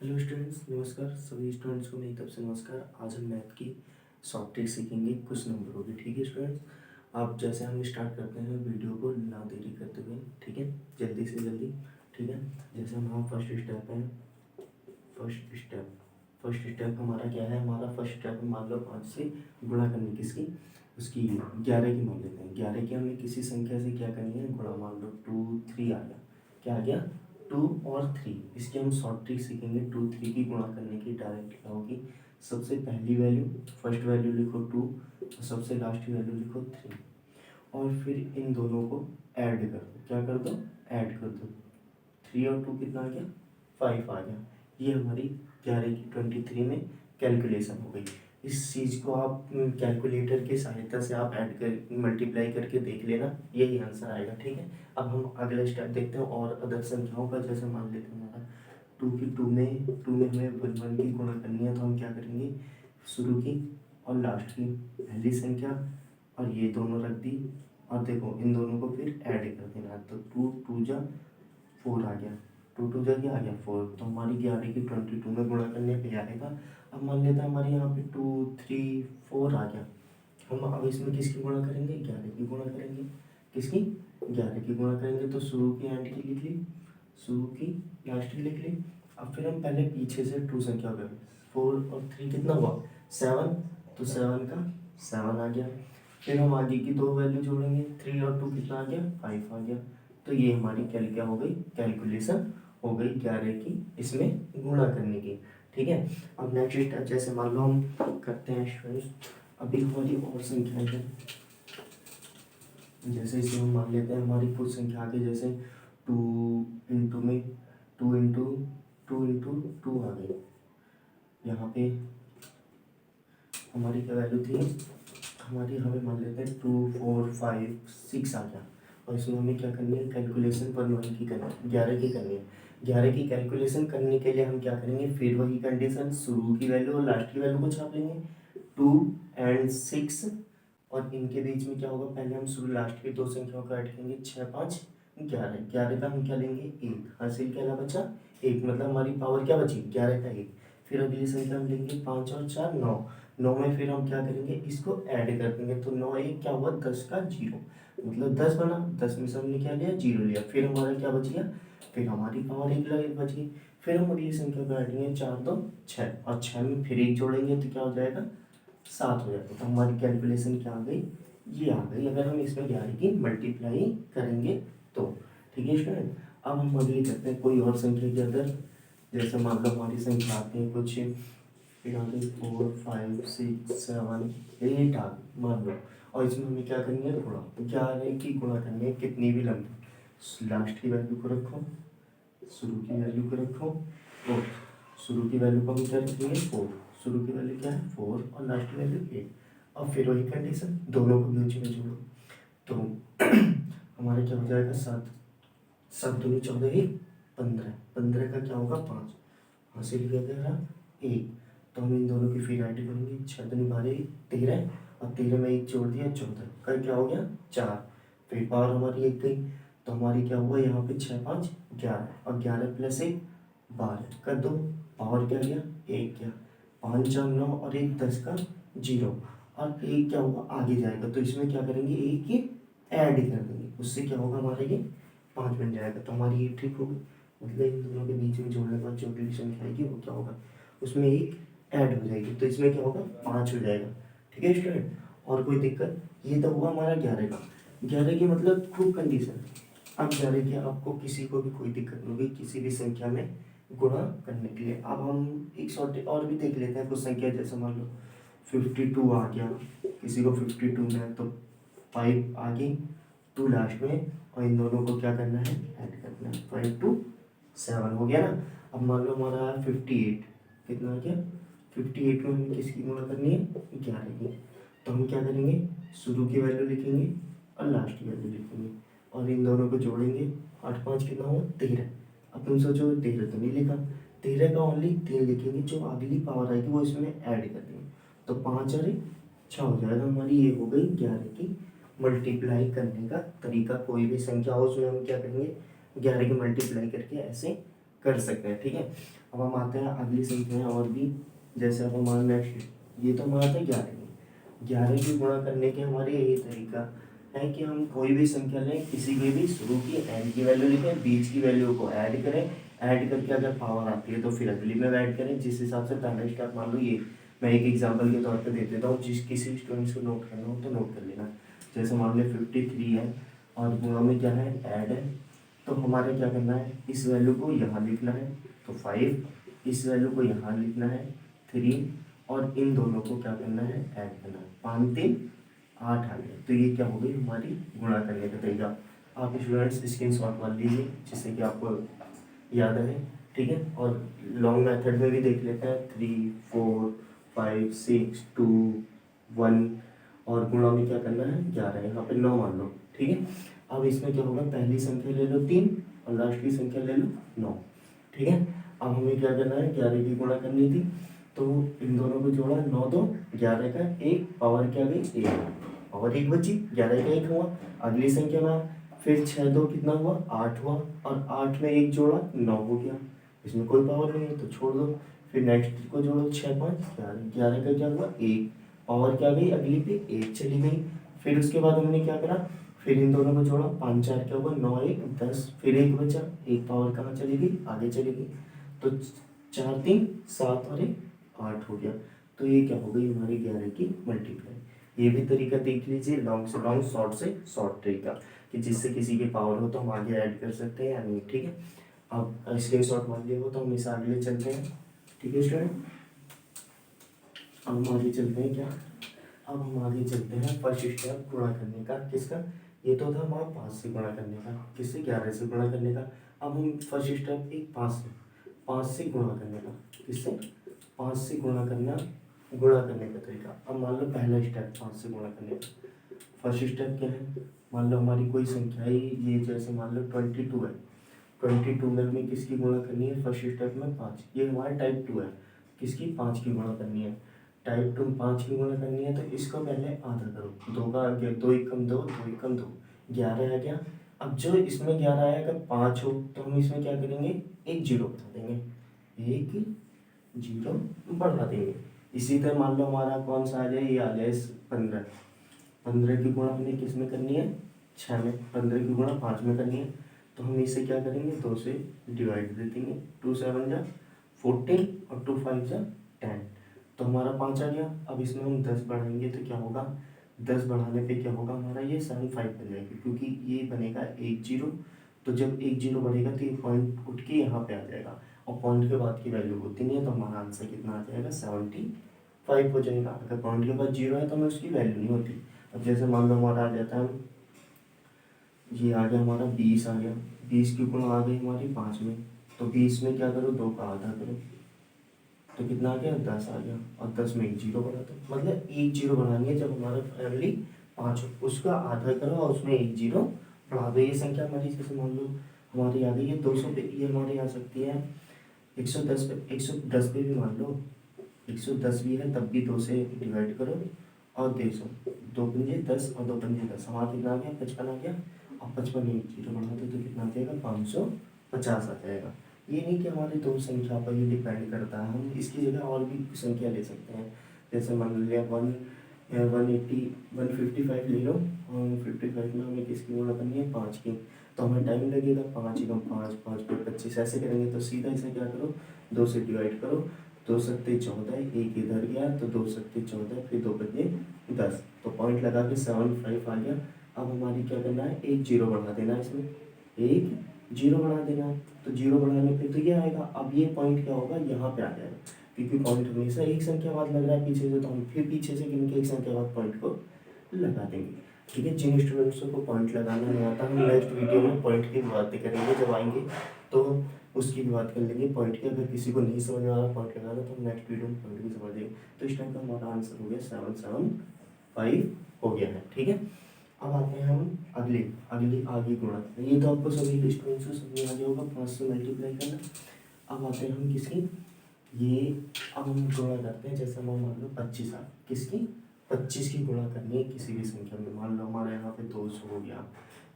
Hello students, नमस्कार। सभी students को मेरी तरफ से नमस्कार। आज हम मैथ की शॉर्ट ट्रिक सीखेंगे कुछ नंबरों की। ठीक है स्टूडेंट्स, आप जैसे हम स्टार्ट करते हैं वीडियो को ना देरी करते हुए, ठीक है, जल्दी से जल्दी। ठीक है, जैसे हम फर्स्ट स्टेप है। फर्स्ट स्टेप हमारा क्या है? हमारा फर्स्ट स्टेप मान लो 5 से गुणा करनी किसकी, उसकी 11 की मान लेते हैं। 11 की हमें किसी संख्या से क्या करनी है? गुणा। मान लो 2 3 आ गया। क्या आ गया? 2 और 3। इसकी हम शॉर्ट ट्रिक सीखेंगे। 2 3 की गुणा करने की डायरेक्ट क्या होगी? सबसे पहली वैल्यू, फर्स्ट वैल्यू लिखो 2 और सबसे लास्ट वैल्यू लिखो 3 और फिर इन दोनों को ऐड कर दो। क्या कर दो? ऐड कर दो। 3 और 2 कितना आ गया? 5 आ गया। ये हमारी 11 की 23 में कैलकुलेशन हो गई। इस चीज़ को आप कैलकुलेटर की सहायता से आप ऐड कर मल्टीप्लाई करके देख लेना, यही आंसर आएगा। ठीक है, अब हम अगला स्टेप देखते हैं और अदर संख्याओं का। जैसे मान लेते हैं हमारा 2 में हमें 1 की गुणा करनी है, तो हम क्या करेंगे? शुरू की और लास्ट की पहली संख्या और ये दोनों रख दी और देखो इन दोनों को फिर ऐड कर देना। तो 2 2 जा 4 आ गया। 2 2 जा क्या आ गया? 4। तो हमारी 11 की 22 में गुणा करने पे आएगा। अब मान लेते हैं हमारे यहाँ पे 2 3 4 आ गया। हम अब इसमें किसकी गुणा करेंगे? 11 की गुणा करेंगे। किसकी? 11 की गुणा करेंगे। तो शुरू की एंड की लिख ली, शुरू की लास्ट की लिख ली। अब फिर हम पहले पीछे से 2 संख्या करें। 4 और 3 कितना हुआ? 7। तो 7 का 7 आ गया। फिर हम आगे की दो वैल्यू जोड़ेंगे। 3 और 2 कितना आ गया? 5 आ गया। तो ये हमारी क्या हो गई? कैलकुलेशन हो गई 11 की इसमें गुणा करने की। ठीक है, अब नेक्स्ट स्टेप जैसे मान लो हम करते हैं स्टूडेंट्स, अभी हमारी और संख्याएं हैं। जैसे इसे हम मान लेते हैं हमारी कुछ संख्या आगे, जैसे 2 इंटू में 2 इंटू 2 आ गई। यहाँ पे हमारी क्या वैल्यू थी? हमारी हमें मान लेते हैं 2 4 5 6 आ गया। और इसमें हमें क्या करनी है? कैलकुलेशन पर 9 की करनी है, 11 की करनी है। 11 की कैलकुलेशन करने के लिए हम क्या करेंगे? फिर वही कंडीशन, शुरू की वैल्यू और लास्ट की वैल्यू को छाप लेंगे। 2 एंड 6 और इनके बीच में क्या होगा? पहले हम शुरू लास्ट की दो संख्याओं को ऐड करेंगे। 6 5 11। 11 का हम क्या लेंगे? 1। हासिल क्या बचा? 1। मतलब हमारी पावर क्या बची? 11 का 1। फिर अगली संख्या हम लेंगे 5 और 4 9। 9 में फिर हम क्या करेंगे? इसको ऐड कर देंगे। तो 9 1 क्या हुआ? 10 का 0। मतलब 10 बना। 10 में से हमने क्या लिया? 0 लिया। फिर हमारा क्या बच गया? फिर हमारी पावर 1 बच गई। फिर हम अगली संख्या को ऐड 4 2 6 और 6 में फिर 1 जोड़ेंगे तो क्या हो जाएगा? 7 हो जाएगा। तो हमारी कैलकुलेशन क्या आ गई? ये आ गई, अगर हम इसमें 11 की मल्टीप्लाई करेंगे तो। ठीक है स्टूडेंट, अब हम अगली करते हैं कोई और संख्या के अंदर। जैसे मान लो हमारी संख्या आती है कुछ, यहाँ पे 4 5 6 7 8 आ गई मान लो। और इसमें हमें क्या करनी है? गुणा। 11 की गुणा करनी है कितनी भी लंबी। लास्ट की वैल्यू को रखो, शुरू की वैल्यू को रखो और शुरू की वैल्यू को हम क्या रखेंगे? 4। शुरू की वैल्यू क्या है? 4 और लास्ट की वैल्यू 8। अब फिर वही कंडीशन, दोनों को बीच में जोड़ो तो हमारे क्या हो जाएगा? 7 7 दूनी 14 1 15। 15 का क्या होगा? 5। हासिल किया गया 1। तो हम इन दोनों की फिर ऐड करेंगे। 6 दूनी 12 13 और 13 में 1 जोड़ दिया 14 का क्या हो गया? 4। फिर पावर हमारी 1 गई। तो हमारी क्या हुआ? यहाँ पे 6 5 11 और 11 प्लस 1 12 कर दो। पावर क्या गया? 1 गया। 5 4 9 और 1 10 का 0 और 1 क्या होगा? आगे जाएगा। तो इसमें क्या करेंगे? 1 ये ऐड कर देंगे, उससे क्या होगा? हमारा ये 5 बन जाएगा। तो हमारी ये ट्रिक होगी। मतलब इन दोनों के बीच में जोड़ने के बाद जो अगली संख्या आएगी वो क्या होगा? उसमें 1 ऐड हो जाएगी। तो इसमें क्या होगा? 5 हो जाएगा। ठीक है स्टूडेंट, और कोई दिक्कत? ये तो हुआ हमारा 11 का। 11 की मतलब खूब कंडीशन। अब 11 की आपको किसी को भी कोई दिक्कत नहीं होगी किसी भी संख्या में गुणा करने के लिए। अब हम एक शॉर्ट और भी देख लेते हैं कुछ संख्या। जैसे मान लो 52 आ गया, किसी को 52 में है तो 5 आगे 2 लास्ट में और इन दोनों को क्या करना है? ऐड करना है। 5 2 7 हो गया ना। अब मान लो हमारा 58 कितना आ गया? 58 में हमें किसकी गुणा करनी है? 11 की। तो हम क्या करेंगे? शुरू की वैल्यू लिखेंगे और लास्ट की वैल्यू लिखेंगे और इन दोनों को जोड़ेंगे। 8 5 कितना हुआ? 13। अब तुम सोचो 13 तो नहीं लिखा, 13 का ओनली 3 लिखेंगे, जो अगली पावर आएगी वो इसमें ऐड कर देंगे। तो 5 और 6 हो जाएगा। हमारी ये हो गई 11 की मल्टीप्लाई करने का तरीका। कोई भी संख्या हो उसमें हम क्या करेंगे? 11 की मल्टीप्लाई करके ऐसे कर सकते हैं, ठीक है। अब हम आते हैं अगली संख्या और भी, जैसे अब हमारा नेक्स्ट, ये तो हमारा था 11 में। 11 की गुणा करने के हमारे यही तरीका है कि हम कोई भी संख्या लें, किसी के भी शुरू की एंड की वैल्यू लिखें, बीच की वैल्यू को ऐड करें, ऐड करके अगर पावर आती है तो फिर अगली में ऐड करें, जिस हिसाब से पहला स्टेप मान लो ये मैं एक एग्जांपल के तौर पे दे देता हूँ, जिस किसी स्टूडेंट्स को नोट करना हो तो नोट कर लेना। जैसे मान लो 53 है और गुणा में क्या है, ऐड है, तो हमारे क्या करना है, इस वैल्यू को यहाँ लिखना है तो 5, इस वैल्यू को यहाँ लिखना है 3, और इन दोनों को क्या करना है, ऐड करना है। 5 3 8 आ गया, तो ये क्या हो गई हमारी गुणा करने का तरीका। आप स्टूडेंट्स स्क्रीनशॉट मार लीजिए जिससे कि आपको याद रहे, ठीक है। और लॉन्ग मेथड में भी देख लेते हैं, 3 4 5 6 2 1, और गुणा में क्या करना है 11, यहाँ पे 9 मान लो, ठीक है। अब इसमें क्या होगा, पहली संख्या ले लो 3 और लास्ट की संख्या ले लो 9, ठीक है। अब हमें क्या करना है, 11 की गुणा करनी थी, तो इन दोनों को जोड़ा, 9 2 11 का 1, पावर क्या गई 1, पावर 1 बची, 11 का 1 हुआ। अगली संख्या में फिर 6 2 कितना हुआ, 8 हुआ, और 8 में 1 जोड़ा 9 हो गया, इसमें कोई पावर नहीं है तो छोड़ दो। फिर नेक्स्ट को जोड़ो, 6 5 11, 11 का क्या हुआ 1, पावर क्या गई अगली पे 1 चली गई। फिर उसके बाद हमने क्या करा, फिर इन दोनों को जोड़ा, 5 4 क्या हुआ 9 1 10, फिर 1 बचा, 1 पावर कहाँ चली गई, आगे चली गई, तो 4 3 7 और 1 8 हो गया। तो ये क्या हो गई हमारी 11 की मल्टीप्लाई। ये भी तरीका देख लीजिए, लॉन्ग से लॉन्ग, शॉर्ट से शॉर्ट तरीका, कि जिससे किसी की पावर हो तो हम आगे ऐड कर सकते हैं या नहीं, ठीक है। अब स्क्रीन शॉट मान लिया हो तो हम इसे आगे चलते हैं, ठीक है स्टूडेंट। अब हम आगे चलते हैं क्या, अब हम आगे चलते हैं फर्स्ट स्टेप गुणा करने का, किसका, ये तो था हमारा 5 से गुणा करने का, किससे 11 से गुणा करने का। अब हम फर्स्ट स्टेप एक 5 से गुणा करने का, किससे 5 से गुणा करने का तरीका। अब मान लो पहला स्टेप 5 से गुणा करने का, फर्स्ट स्टेप क्या है, मान लो हमारी कोई संख्या है, ये जैसे मान लो 22 है, 22 में हमें किसकी गुणा करनी है, फर्स्ट स्टेप में 5, ये हमारा टाइप 2 है, किसकी 5 की गुणा करनी है, टाइप 2 5 की गुणा करनी है, तो इसको पहले आधा करो, 2 का आ गया, 2 1 कम 2, 2 1 कम 2, 11 आ गया। अब जो इसमें 11 आया, अगर 5 हो तो हम इसमें क्या करेंगे, एक जीरो बढ़ा देंगे, एक जीरो बढ़ा देंगे। इसी तरह मान लो हमारा कौन सा आ जाए, ये आ जाए 15, 15 की गुणा हमें किस में करनी है, 6 में, 15 की गुणा 5 में करनी है, तो हम इसे क्या करेंगे, 2 से डिवाइड दे देंगे, 2 7 जा 14 और 2 5 जा 10, तो हमारा 5 आ गया। अब इसमें हम 10 बढ़ाएंगे तो क्या होगा, 10 बढ़ाने पे क्या होगा हमारा, ये 7 5 बन जाएगा, क्योंकि ये बनेगा 1 0, तो जब 1 0 बढ़ेगा तो ये पॉइंट उठ के यहाँ पे आ जाएगा, और पॉइंट के बाद की वैल्यू होती नहीं है, तो हमारा आंसर कितना आ जाएगा 75 हो जाएगा। अगर पॉइंट के बाद 0 है तो हमें उसकी वैल्यू नहीं होती। अब जैसे मान लो हमारा आ जाता है, ये आ गया हमारा 20 आ गया, 20 की गुणा आ गई हमारी 5 में, तो 20 में क्या करो, 2 का आधा करो, तो कितना आ गया 10 आ गया, और 10 में एक जीरो बना दो, मतलब एक जीरो बनानी है जब हमारा फैमिली 5 हो, उसका आधा करो और उसमें एक जीरो बढ़ा दो। ये संख्या हमारी जैसे मान लो हमारी आ गई है 200 पे, ये हमारी आ सकती है 110 पे, 110 पे भी मान लो 110 भी है, तब भी 2 से डिवाइड करो और 200, 2 पंजे 10 और 2 पंजे 10, हमारा कितना आ गया 55 आ गया, और 55 में एक जीरो बढ़ा दो तो कितना आ जाएगा 550 आ जाएगा। ये नहीं कि हमारी दो संख्या पर ही डिपेंड करता है, हम इसकी जगह और भी संख्या ले सकते हैं, जैसे मान लिया 180 155 ले लो, और 55 में हमें किसकी गुणा करनी है 5 की, तो हमें टाइम लगेगा, 5 एकम 5 5 पे 25 ऐसे करेंगे, तो सीधा इसे क्या करो 2 से डिवाइड करो, 2 सत्ते 14, एक इधर गया तो 2 सत्ते 14, फिर 2 बजे 10, तो पॉइंट लगा के 75 आ गया। अब हमारी क्या करना है, एक जीरो बढ़ा देना है, इसमें एक जीरो बढ़ा देना है, तो जीरो बढ़ाने पे तो ये आएगा। अब ये पॉइंट क्या होगा, यहाँ पे आ जाएगा, क्योंकि पॉइंट हमेशा एक संख्या बाद लग रहा है पीछे से, तो हम फिर पीछे से गिन के एक संख्या बाद पॉइंट को लगा देंगे, ठीक है। जिन स्टूडेंट्सों को पॉइंट लगाना नहीं आता, हम नेक्स्ट वीडियो में पॉइंट की बातें करेंगे, जब आएंगे तो उसकी भी बात कर लेंगे पॉइंट की। अगर किसी को नहीं समझ में आ रहा पॉइंट लगाना, तो हम नेक्स्ट वीडियो में पॉइंट भी समझ देंगे। तो इस टाइम का हमारा आंसर हो गया 775 हो गया है, ठीक है। अब आते हैं हम अगली आगे गुणा, ये तो आपको सभी स्टूडेंट्स को समझ में आ गया होगा 5 से मल्टीप्लाई करना। अब आते हैं हम किसकी, ये अब हम गुणा करते हैं, जैसे हम मान लो 25 आ, किसकी 25 की गुणा करनी है किसी भी संख्या में, मान लो हमारे यहाँ पे 200 हो गया,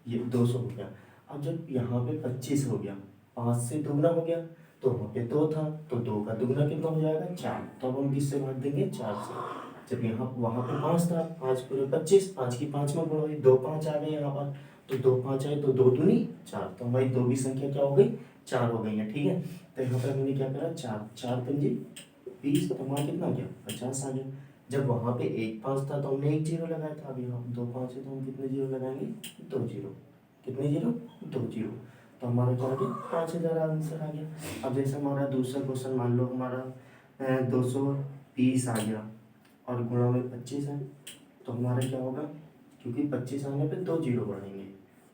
ये 200 हो गया। अब जब यहाँ पे 25 हो गया 5 से दुगना हो गया, तो वहाँ पे 2 था, तो 2 का दुगना कितना हो जाएगा 4। तो अब हम किससे भाग देंगे 4 से। जब यहाँ वहाँ पे 5 था, 5 पूरे 25, 5 की 5 में गुणा हुई, 2 5 आ गए यहाँ पर, तो 2 5 आए तो 2 दूनी 4, तो हमारी 2 की संख्या क्या हो गई 4 हो गई है। ठीक है, तो यहाँ पर हमने क्या करा 4 4 पंजे 20, तो हमारा कितना गया 50 आ गया। जब वहाँ पे 1 5 था तो हमने 1 जीरो लगाया था, अभी यहाँ 2 5 है तो हम कितने जीरो लगाएंगे 2 जीरो। कितने जीरो 2 जीरो, तो हमारा क्या आ गया 5000 आंसर आ गया। अब जैसे हमारा दूसरा क्वेश्चन मान लो हमारा 220 आ गया और गुणा में 25 है, तो हमारा क्या होगा, क्योंकि 25 आने पे 2 जीरो बढ़ेंगे।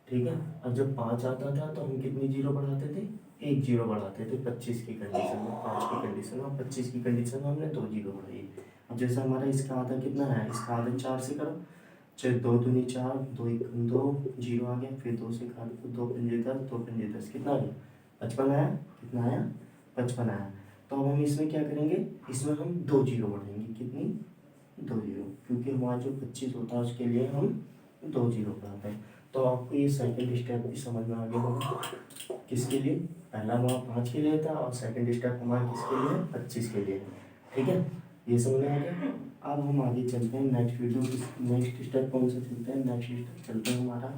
ठीक है, और जब 5 आता था तो हम कितनी जीरो बढ़ाते थे 1 जीरो बढ़ाते थे 25 की कंडीशन में, 5 की कंडीशन में, 25 की कंडीशन में हमने 2 जीरो बढ़ाई। अब जैसे हमारा इसका आधा कितना है, इसका आधा 4 से करो, चाहे 2 दूनी 4, 2 1 2 जीरो आ गया, फिर 2 से काट दो, 2 पंजे 10, 2 पंजे 10, कितना आ गया 55 आया। कितना आया 55 आया। तो अब हम इसमें क्या करेंगे, इसमें हम 2 जीरो बढ़ाएंगे, कितनी 2 जीरो, क्योंकि हमारा जो 25 होता है उसके लिए हम 2 जीरो बढ़ाते हैं। तो आपको ये सेकंड स्टेप भी समझ में आ गया होगा, किसके लिए, पहला हमारा 5 के लिए था और सेकंड स्टेप हमारा किसके लिए है 25 के लिए। ठीक है, ये समझ में आ गया। अब हम आगे चलते हैं नेक्स्ट वीडियो, नेक्स्ट स्टेप कौन सा चलते हैं, नेक्स्ट स्टेप चलते हैं हमारा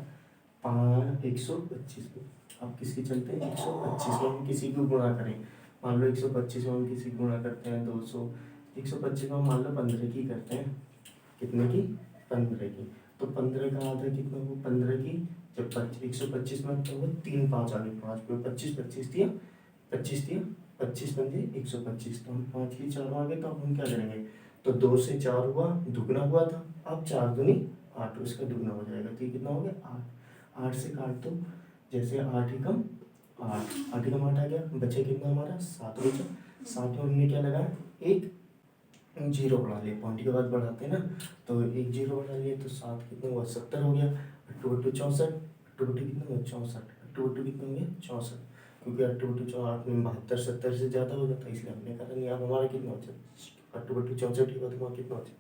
125 में। अब किसके चलते हैं 125 में हम किसी को गुणा करें, मान लो 125 में हम किसी को गुणा करते हैं 200, 125 में मान लो 15 की करते हैं, कितने की 15 की, तो 15 का आधा कितना हो 15 की, जब 125 में तो वो 3 5 आ गए, 5 पे 25 25 दिया, 25 दिया 25 पंजे 125, तो हम 5 की 4 आ गए, तो अब हम क्या करेंगे, तो 2 से 4 हुआ, दुगना हुआ था, अब 4 दूनी 8, उसका दुगना हो जाएगा, तो ये कितना हो गया 8। 8 से काट दो, जैसे 8 एकम 8, 8 एकम 8 आ गया, बचे कितना हमारा 7 बचा। 7 में हमने क्या लगाया एक जीरो बढ़ा लिया, पॉइंट के बाद बढ़ाते हैं ना, तो 1 जीरो बढ़ा लिया, तो 7 कितना हुआ 70 हो गया, 8 बट्टू 64, 8 बट्टू कितना हुआ 64, 8 बट्टू कितना हो गया 64, क्योंकि 8 बट्टू 8 में 72 70 से ज़्यादा हो जाता है, इसलिए हमने कहा नहीं, अब हमारा कितना बचा 8 बट्टू 64 के बाद हमारा कितना बचा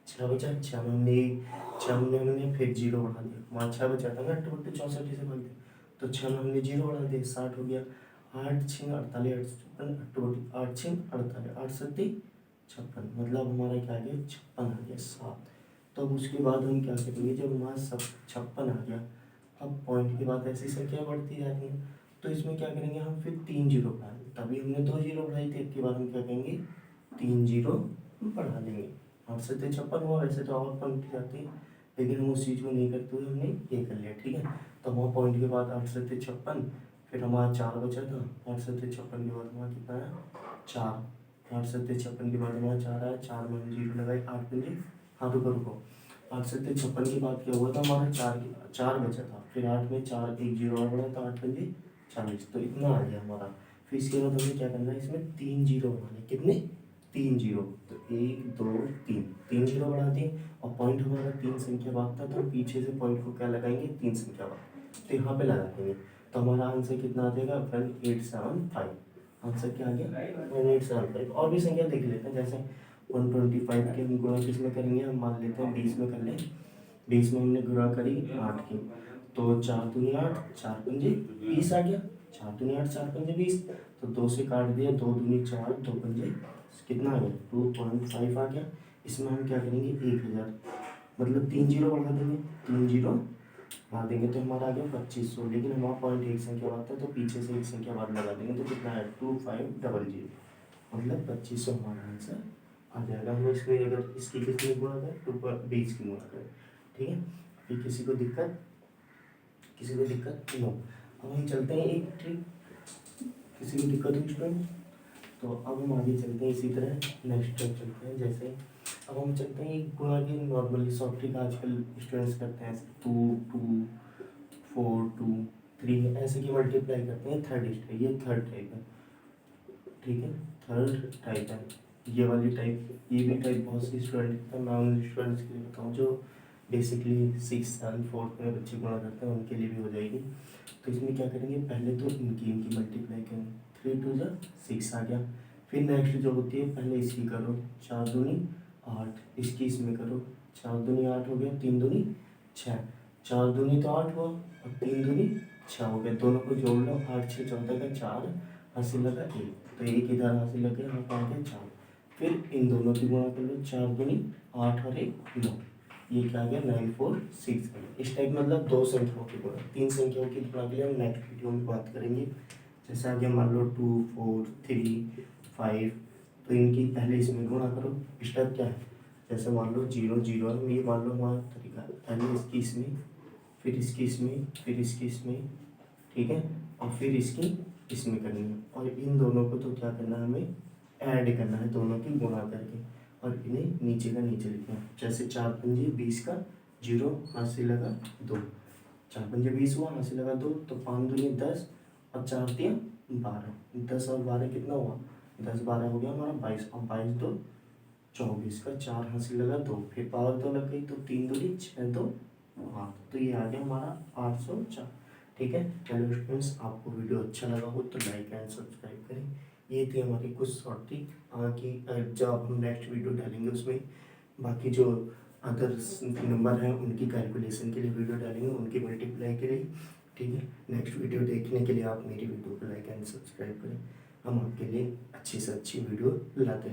6 बचा। 6 में हमने 6 में हमने फिर जीरो बढ़ा दिया, वहाँ 6 बचा था ना 8 बट्टू 64 से भाग दिया, तो 6 में हमने जीरो बढ़ा दिया 60 हो गया। 8 6 48 8 बट्टू 8 6 48 8 सत्ती 56, मतलब हमारा क्या आ गया 56 आ गया 7। तो अब उसके बाद हम क्या करेंगे, जब हमारा सब 56 आ गया, अब पॉइंट के बाद ऐसी संख्या बढ़ती जा रही है, तो इसमें क्या करेंगे हम फिर 3 जीरो बढ़ाएंगे, तभी हमने 2 जीरो बढ़ाई थी, इसके बाद हम क्या करेंगे 3 जीरो बढ़ा देंगे। 8 से 56 हुआ, वैसे तो और पॉइंट जाती है, लेकिन हम उस चीज़ को नहीं करते हुए हमने ये कर लिया। ठीक है, तो वहाँ पॉइंट के बाद 8 से 56, फिर हमारा 4 बचा था, 8 से 56 के बाद हमारा कितना है 4, 8 से 56 के बाद हमारा 4 आया, 4 में हम जीरो लगाए, 8 पंजे, हाँ रुको रुको, 8 से 56 के बाद क्या हुआ था हमारा 4 बचा था, फिर 8 में 4 1 जीरो और बढ़ा, तो 8 पंजे 40, तो इतना आ गया हमारा। फिर इसके बाद हमें क्या करना है, इसमें 3 जीरो बनाने, कितने 3 जीरो, तो 1 2 3, 3 जीरो बढ़ा दिए, और पॉइंट हमारा 3 संख्या बाद था, तो पीछे से पॉइंट को क्या लगाएंगे 3 संख्या बाद, तो यहाँ पे लगा देंगे, तो हमारा आंसर कितना आ जाएगा 1875। आंसर क्या आ गया 1875। और भी संख्या देख लेते हैं, जैसे 125 के हम गुणा किस में करेंगे, हम मान लेते हैं 20 में कर लें, 20 में हमने गुणा करी 8 की, तो 4 दूनी 8, 4 पंजे 20 आ गया, 4 दूनी 8 4 पंजे 20, तो 2 से काट दिया, 2 दूनी 4, 2 पंजे कितना आ गया 2.5 आ गया। इसमें हम क्या करेंगे 1000, मतलब 3 जीरो बढ़ा देंगे, 3 जीरो बढ़ा देंगे, तो हमारा आ गया 2500, लेकिन हमारा पॉइंट एक संख्या बाद था, तो पीछे से एक संख्या बाद लगा देंगे, तो कितना है 2500, मतलब 2500 हमारा आंसर आ जाएगा। हम इसमें अगर इसकी कितनी गुणा करें 220 की गुणा करें। ठीक है, फिर किसी को दिक्कत नो। अब हम चलते हैं एक ट्रिक, किसी को दिक्कत हुई स्टूडेंट, तो अब हम आगे चलते हैं इसी तरह नेक्स्ट स्टेप चलते हैं। जैसे अब हम चलते हैं एक गुणा की नॉर्मली सॉफ्ट ट्रिक आजकल स्टूडेंट्स करते हैं, 2 2 4 2 3 ऐसे की मल्टीप्लाई करते हैं, थर्ड स्टेप, ये थर्ड टाइप है। ठीक है, थर्ड टाइप है ये वाली टाइप, ये भी टाइप बहुत सी स्टूडेंट है, मैं उन स्टूडेंट्स के लिए बताऊँ जो बेसिकली 6 7 4 में बच्चे गुणा करते हैं, उनके लिए भी हो जाएगी। तो इसमें क्या करेंगे, पहले तो इनकी मल्टीप्लाई करेंगे, 3 2 जा 6 आ गया, फिर नेक्स्ट जो होती है पहले इसकी करो, 4 दूनी 8, इसकी इसमें करो, 4 दूनी 8 हो गया, 3 दूनी 6, 4 दूनी तो 8 हुआ और 3 दूनी अच्छा हो गया, दोनों को जोड़ लो, 8 6 14 का 4, हासिल लगा 1, तो 1 इधर हासिल लगे, यहाँ पे आ गया 4। फिर इन दोनों की गुणा कर लो, 4 दूनी 8 और 1 9, ये क्या आ गया 9 4 6। इस टाइप मतलब दो संख्याओं की गुणा, तीन संख्याओं की गुणा के लिए हम नेक्स्ट वीडियो में बात करेंगे। जैसे आगे मान लो 2 4 3 5, तो इनकी पहले इसमें गुणा करो। स्टेप क्या है, जैसे मान लो 0 0 है, ये मान लो हमारा तरीका है, पहले इसकी इसमें, फिर इसकी इसमें, फिर इसकी इसमें, ठीक है, और फिर इसकी इसमें करनी है। और इन दोनों को तो क्या करना है, हमें ऐड करना है दोनों की गुणा करके, और इन्हें नीचे का नीचे लिखना है। जैसे 4 पंजे 20 का, 0 हासिल लगा 2, 4 पंजे 20 हुआ, हासिल लगा 2, तो 5 दूनी 10 और 4 3 12, 10 और 12 कितना हुआ, 10 12 हो गया हमारा 22, और 22 2 24 का 4 हासिल लगा 2, फिर पावर 2 लग गई, तो 3 दूनी 6 2 8, तो ये आ गया हमारा 804। ठीक है, हेलो स्टूडेंट्स, आपको वीडियो अच्छा लगा हो तो लाइक एंड सब्सक्राइब करें। ये थी हमारी कुछ शॉर्ट ट्रिक की, जब हम नेक्स्ट वीडियो डालेंगे उसमें बाकी जो अदर नंबर हैं उनकी कैलकुलेशन के लिए वीडियो डालेंगे, उनकी मल्टीप्लाई के लिए। ठीक है, नेक्स्ट वीडियो देखने के लिए आप मेरी वीडियो को लाइक एंड सब्सक्राइब करें, हम आपके लिए अच्छी से अच्छी वीडियो लाते हैं।